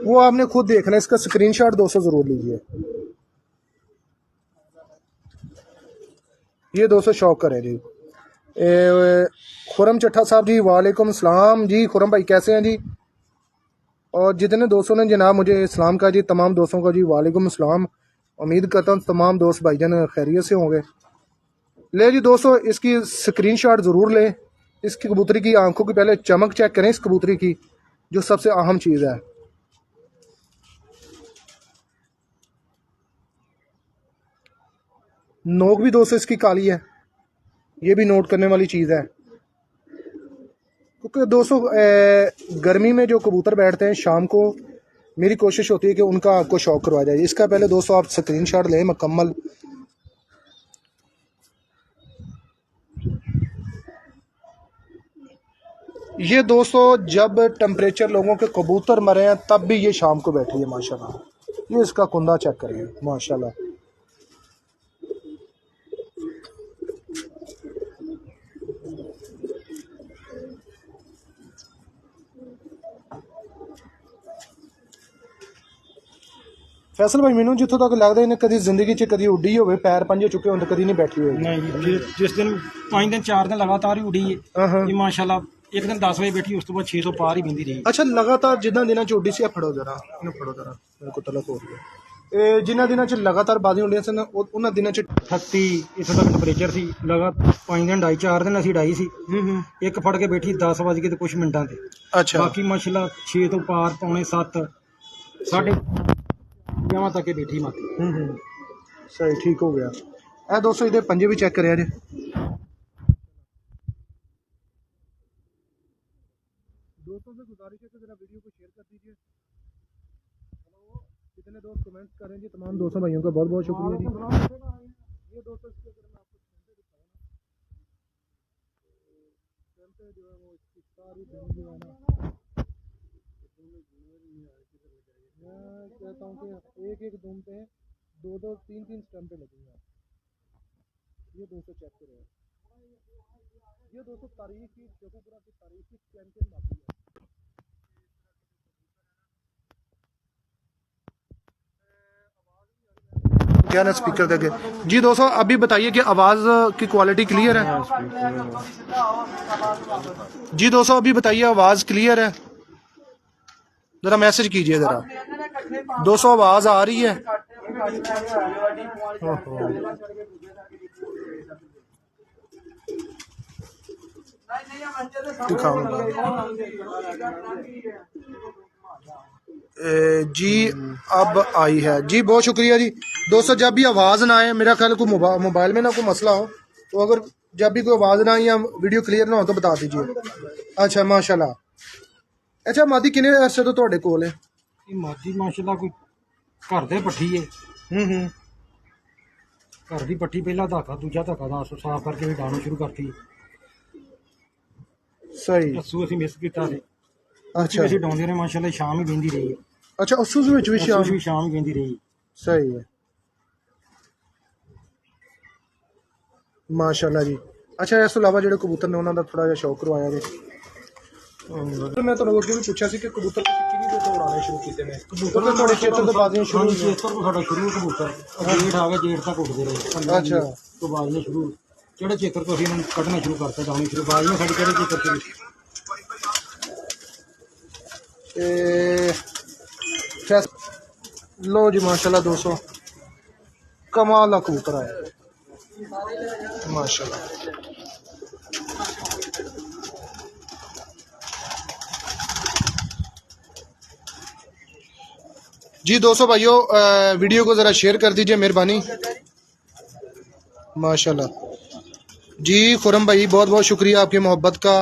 वो आपने खुद देखना, इसका स्क्रीनशॉट 200 जरूर लीजिए। ये 200 शौक करें जी। खुरम चट्ठा साहब जी वालेकुम सलाम जी। खुरम भाई कैसे हैं जी? और जितने दोस्तों ने जनाब मुझे इस्लाम का जी, तमाम दोस्तों को जी वालेकुम सलाम। उम्मीद करता हूँ तमाम दोस्त भाईजान खैरियत से होंगे। ले जी दोस्तों, इसकी स्क्रीनशॉट ज़रूर लें। इस कबूतरी की आंखों की पहले चमक चेक करें, इस कबूतरी की, जो सबसे अहम चीज़ है। नोक भी दोस्तों इसकी काली है, ये भी नोट करने वाली चीज़ है। क्योंकि दोस्तों गर्मी में जो कबूतर बैठते हैं शाम को, मेरी कोशिश होती है कि उनका आपको शौक करवा जाए। इसका पहले दोस्तों आप स्क्रीनशॉट लें मुकम्मल। ये दोस्तों जब टेम्परेचर लोगों के कबूतर मरे हैं तब भी ये शाम को बैठी है माशाल्लाह। ये इसका कुंदा चेक करिए माशाल्लाह। फैसल भाई मैनू जितों तक लगता इन्हें कभी जिंदगी च कभी उड्डी हो, पैर पंजे चुके होंगे, कभी नहीं बैठी हुई। नहीं, जिस दिन 5 दिन 4 दिन लगातार ही उड़ी है ये माशाल्लाह। एक दिन 10 बजे बैठी, उस तो बाद 600 पार ही बिंदी रही। अच्छा, लगातार जिन्होंने दिनों च उड्डी सी, फड़ो जरा इन्हें, फड़ो जरा, मेरे को तलक हो रही है। जिन्होंने दिनों च लगातार बाजी उड़ियां सन, उन्होंने दिनों च 38 इतों तक टैंपरेचर सी। लगातार 5 दिन 2.5 4 दिन असी डाई सी। एक फड़ के बैठी 10 बज के तो कुछ मिनटां ते। अच्छा बाकी माशाल्लाह 6 तो पार, पौने 7 साढ़े 11 तक ही बैठी माती। सही, ठीक हो गया। ए दोस्तों इधर पंजे भी चेक करे जे। दोस्तों से गुजारिश है कि जरा वीडियो को शेयर कर दीजिए। जितने दोस्त कमेंट करें जी, तमाम दोस्तों भाइयों का बहुत बहुत शुक्रिया जी। ये दोस्तों इसके अगर मैं आपको स्टैंपे दिखाऊँ ना, स्टैंपे जो है वो इसकी सारी धुन जो है ना, मैं कहता हूँ कि एक एक धुन पे 2 2 3 3 स्टैंपे लगी हैं। ये दोस्तों चेक करें। ये दोस्तों तारीखी जगूपुरा की तारीखी चैंपियन माफी है। क्या ना स्पीकर देके जी। दोस्तों अभी बताइए कि आवाज़ की क्वालिटी क्लियर है जी? दोस्तों अभी बताइए आवाज़ क्लियर है? ज़रा मैसेज कीजिए ज़रा। दोस्तों आवाज़ आ रही है? जी अब आई है जी, बहुत शुक्रिया जी। दोस्तों जब भी आवाज़ ना आए, मेरा ख्याल को मोबाइल में ना कोई मसला हो, तो अगर जब भी कोई आवाज़ ना आई या वीडियो क्लियर ना हो तो बता दीजिए। अच्छा माशाल्लाह। अच्छा मादी किन्ने अरसे तो ਤੁਹਾਡੇ ਕੋਲ है? मादी माशाल्लाह कोई घर दे पट्ठी है। घर की पट्ठी पहला धागा, दूजा धागा ਦਾ साफ करके भी डालना शुरू करती। सही। अस्सू ਅਸੀਂ मिस ਕੀਤਾ ਸੀ। अच्छा ਅਸੀਂ ਡਾਉਂਦੇ ਰਹੇ ਮਾਸ਼ਾਅੱਲਾ, ਸ਼ਾਮ ਹੀ ਬਹਿੰਦੀ ਰਹੀ। अच्छा उस ਵਿੱਚ भी अस्सू भी शाम ही बहती रही। सही है माशाल्लाह जी। अच्छा इस ਤੋਂ ਇਲਾਵਾ ਜਿਹੜੇ ਕਬੂਤਰ ਨੇ ਉਹਨਾਂ ਦਾ ਥੋੜਾ ਜਿਹਾ ਸ਼ੌਕ ਕਰਵਾਇਆ ਜੀ। मैं ਤੁਹਾਨੂੰ ਅੱਗੇ ਵੀ ਪੁੱਛਿਆ ਸੀ ਕਿ ਕਬੂਤਰ ਤੁਸੀਂ ਕਿੰਨੀ ਦੇਰ ਤੋਂ ਉਡਾਉਣੇ ਸ਼ੁਰੂ ਕੀਤੇ ਨੇ? ਕਬੂਤਰ ਤੁਹਾਡੇ ਚੇਤਰ ਤੋਂ ਬਾਜ਼ੀਆਂ ਸ਼ੁਰੂ ਹੋਈਆਂ? ਚੇਤਰ ਤੋਂ ਸਾਡਾ ਸ਼ੁਰੂ ਕਬੂਤਰ ਜੇਠ ਆ ਗਿਆ, ਜੇਠ ਤੱਕ ਉੱਡਦੇ ਰਹੇ। ਅੱਛਾ ਤੋਂ ਬਾਜ਼ੀਆਂ ਸ਼ੁਰੂ, ਕਿਹੜੇ ਚੇਤਰ ਤੋਂ ਅਸੀਂ ਇਹਨਾਂ ਨੂੰ ਕੱਢਣਾ ਸ਼ੁਰੂ ਕਰਤਾ, ਡਾਉਣੀ ਸ਼ੁਰੂ। ਬਾਜ਼ੀਆਂ ਸਾਡੀ ਕਿਹੜੇ ਚੇਤਰ ਤੋਂ? लो जी माशाल्लाह 200 कमाल का कबूतर आया माशाल्लाह। जी दोस्तों भाइयों वीडियो को ज़रा शेयर कर दीजिए मेहरबानी। माशाल्लाह जी। खुरम भाई बहुत बहुत शुक्रिया आपकी मोहब्बत का।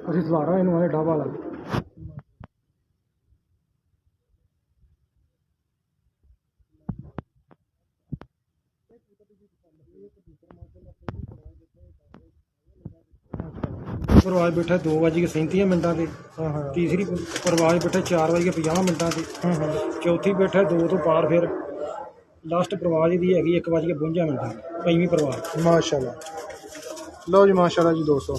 ਅਸੀਂ ਸਵਾਰਾ ਇਹਨੂੰ ਆਲੇ ਡਾਬਾ ਲਾ। ਪ੍ਰਵਾਜ ਬੈਠਾ 2:37 ਤੇ हाँ हाँ ਤੀਸਰੀ ਪ੍ਰਵਾਜ ਬੈਠਾ 4:50 ਤੇ ਚੌਥੀ ਬੈਠਾ 2 ਤੋਂ ਪਾਰ ਫਿਰ ਲਾਸਟ ਪ੍ਰਵਾਜ ਦੀ ਹੈਗੀ 1:52 ਪੰਜਵੀਂ ਪ੍ਰਵਾਜ। माशाल्लाह। लो जी माशाल्लाह जी दोस्तों।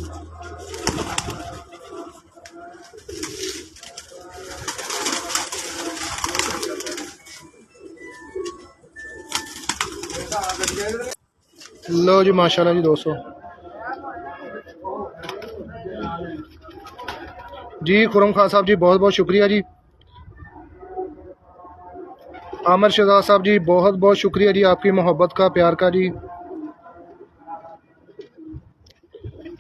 लो जी माशाल्लाह जी दोस्तों। जी खुरम खान साहब जी बहुत बहुत शुक्रिया जी। आमिर शहजाद साहब जी बहुत बहुत शुक्रिया जी आपकी मोहब्बत का, प्यार का जी।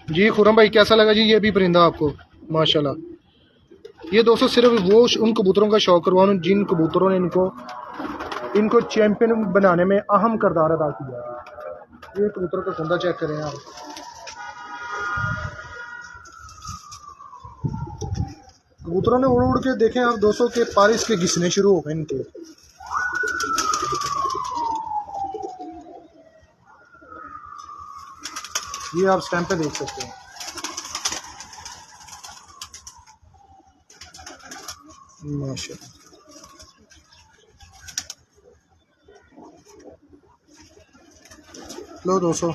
जी खुरम भाई कैसा लगा जी ये भी परिंदा आपको? माशाल्लाह। ये दोस्तों सिर्फ वो उन कबूतरों का शौक करवाऊँ जिन कबूतरों ने इनको चैंपियन बनाने में अहम किरदार अदा किया। ये कबूतर का कुंदा चेक करें आप। कबूतरों ने उड़ उड़ के देखें आप दोस्तों के पारिस के घिसने शुरू हो गए इनके। ये आप स्टैंप पे देख सकते हैं। माशाल्लाह। लो दोस्तों।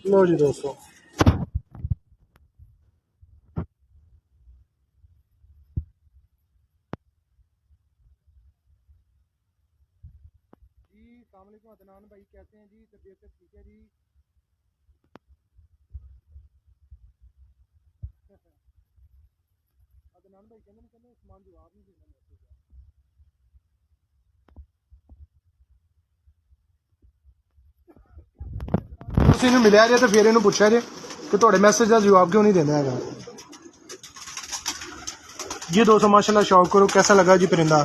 लो जी दोस्तों। जी अस्सलाम वालेकुम अदनान भाई कैसे हैं जी? तबीयत सब ठीक है जी? अदनान भाई कहते समान जवाब नहीं देना मैसेज ਤੁਸੀਂ ਇਹਨੂੰ ਮਿਲਿਆ ਜੇ ਤੇ ਫਿਰ ਇਹਨੂੰ ਪੁੱਛਿਆ ਜੇ ਕਿ ਤੁਹਾਡੇ ਮੈਸੇਜ ਦਾ ਜਵਾਬ क्यों नहीं देना हैगा। जी दोस्तों माशाल्लाह शौक करो कैसा लगा जी परिंदा?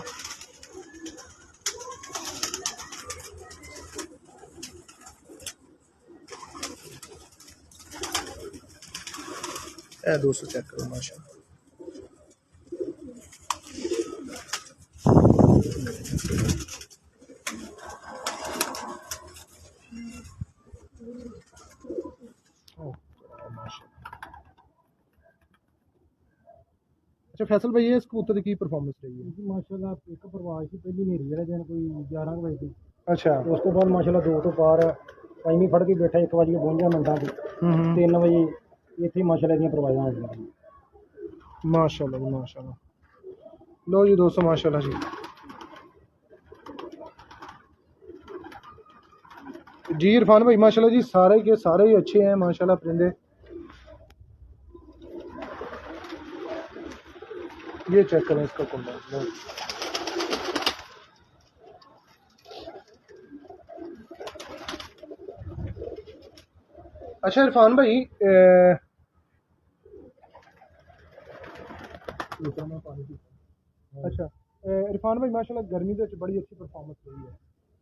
ए दोस्तों चेक करो माशाल्लाह। अच्छा फैसल भाई इस कबूतर की परफॉर्मेंस रही है? ਮਾਸ਼ਾਅੱਲਾ ਇੱਕ ਪ੍ਰਵਾਜ ਸੀ ਪਹਿਲੀ ਨੇਰੀ ਵਾਲੇ ਦਿਨ ਕੋਈ 11 ਕੁ ਵਜੇ ਦੀ। अच्छा ਉਸ ਤੋਂ ਬਾਅਦ ਮਾਸ਼ਾਅੱਲਾ 2 ਤੋਂ ਪਾਰ ਪੰਜਵੀਂ ਫੜ ਕੇ ਬੈਠਾ 1:52 ਤੇ 3 ਵਜੇ ਇੱਥੇ ਮਾਸ਼ਾਅੱਲਾ ਦੀਆਂ ਪ੍ਰਵਾਜਾਂ ਹੋ ਗਈਆਂ। माशाल्लाह जी माशाल्लाह। लो जी दोस्तों माशाल्लाह जी। जी इरफान भाई माशाल्लाह जी सारे के सारे ही अच्छे हैं माशाल्लाह परिंदे। ये चेक करें इसका कुंडा। अच्छा इरफान भाई अच्छा इरफान भाई माशाल्लाह गर्मी ਦੇ ਵਿੱਚ ਬੜੀ ਅੱਛੀ ਪਰਫਾਰਮੈਂਸ ਰਹੀ ਹੈ।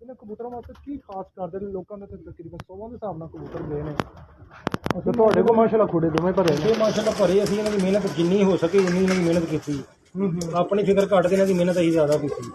ਇਹਨਾਂ ਕਬੂਤਰਾਂ ਵਾਸਤੇ ਕੀ ਖਾਸ ਕਰਦੇ ਨੇ? ਲੋਕਾਂ ਨੇ ਤਾਂ ਤਕਰੀਬਨ 100 ਦੇ ਹਿਸਾਬ ਨਾਲ ਕਬੂਤਰ ਲਏ ਨੇ ਤੇ ਤੁਹਾਡੇ ਕੋਲ ਮਾਸ਼ਾल्लाह ਖੁੱਡੇ ਦੋਵੇਂ ਭਰੇ ਨੇ। ਇਹ ਮਾਸ਼ਾਅੱਲਾ ਭਰੇ ਅਸੀਂ ਇਹਨਾਂ ਦੀ ਮਿਹਨਤ ਜਿੰਨੀ ਹੋ ਸਕੇ ਉਨੀ ਇਹਨਾਂ ਦੀ ਮਿਹਨਤ ਕੀਤੀ। ਆਪਣੀ ਫਿਕਰ ਘੱਟ ਤੇ ਇਹਨਾਂ ਦੀ ਮਿਹਨਤ ਅਸੀਂ ਜ਼ਿਆਦਾ ਕੀਤੀ।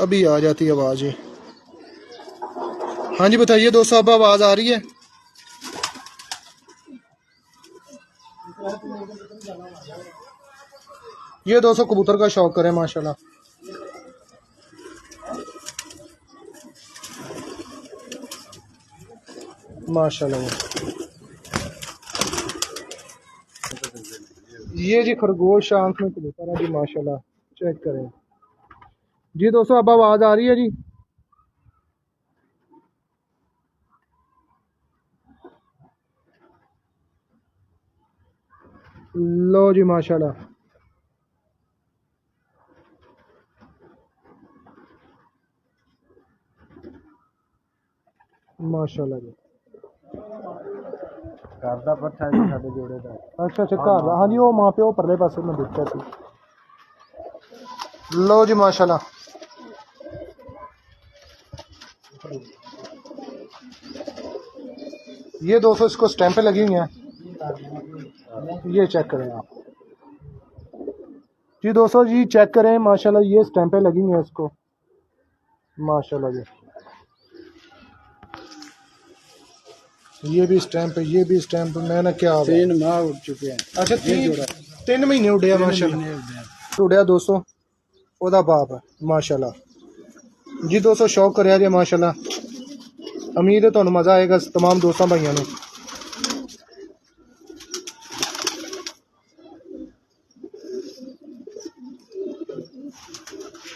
अभी आ जाती है आवाज़। हाँ जी बताइए दोस्तों अब आवाज़ आ रही है? ये दोस्तों कबूतर का शौक करें माशाल्लाह। माशाल्लाह ये जी खरगोश आंख में कबूतर है जी माशाल्लाह। चेक करें जी दोस्तों, अब आवाज आ रही है जी। लो जी माशाल्लाह। माशाल्लाह जी। घर का पट्ठा जी साडे जोड़े का। अच्छा अच्छा घर दा, हाँ जी वो मां प्यो परले पासे मैं देखा सी। लो जी माशाल्लाह। ये 200 इसको स्टैंपें लगी हुई हैं। ये चेक करें आप जी दोस्तों, जी चेक करें माशाल्लाह, ये स्टैंपें लगी हुई हैं इसको माशाल्लाह जी। ये भी स्टैंप है, ये भी स्टैंप। मैंने क्या 3 माह उठ चुके हैं। अच्छा 3 महीने उड़िया माशाल्लाह। उड़िया दोस्तों ओदा बाप है माशाल्लाह जी। दोस्तों शौक करिया जी माशाल्लाह। उम्मीद है तुहानू मजा आएगा तमाम दोस्तों भाइयों ने।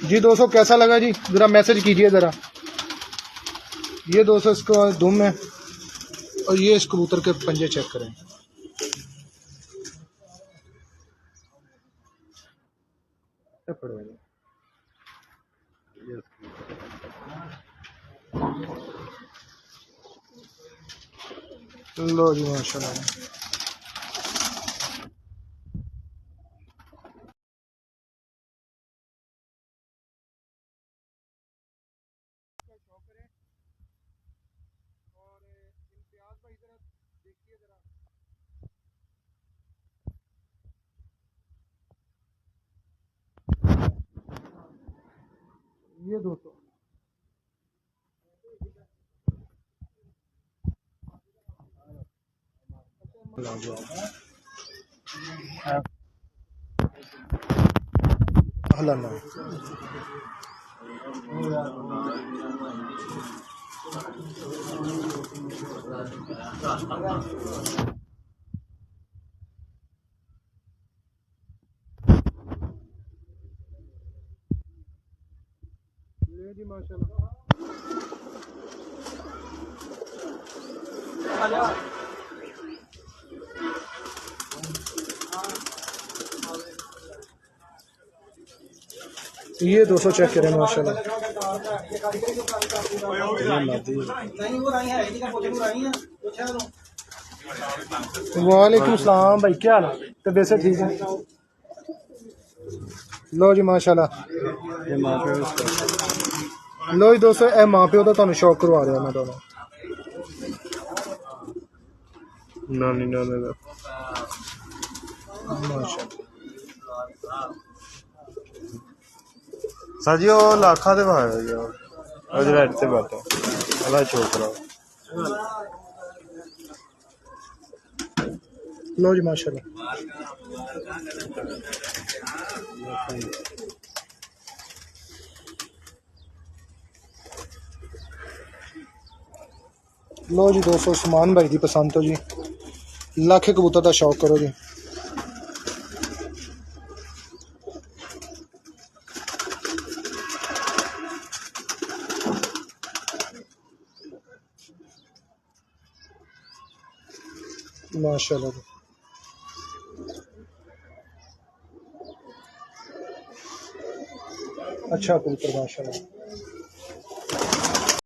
जी दोस्तों कैसा लगा जी, जरा मैसेज कीजिए जरा। ये दोस्तों इसको दुम है और ये इस कबूतर के पंजे चेक करें। लो जी माशाल्लाह। ये दोस्तों हलाना ले जी माशाल्लाह। ये 200 चेक करें माशाल्लाह। वालेकुम सलाम भाई, क्या हाल है? तो वैसे ठीक है। लो जी माशाल्लाह। लो जी दोस्तों, ए मां प्यो तो तुहानू शौक करवा रहा मैं दोनों नानी नाने का माशाल्लाह। साजी वो लाखा दे भाई जो ਜਿਹੜਾ ਇੱਥੇ ਬੈਠਾ ਅਲਾ ਛੋਕਰਾ। लो जी माशाल्लाह। लो जी दोस्तों, समान भाई की पसंद तो जी लाखे कबूतर का शौक करो जी। माशाल्लाह जी। अच्छा कबूतर माशाल्लाह।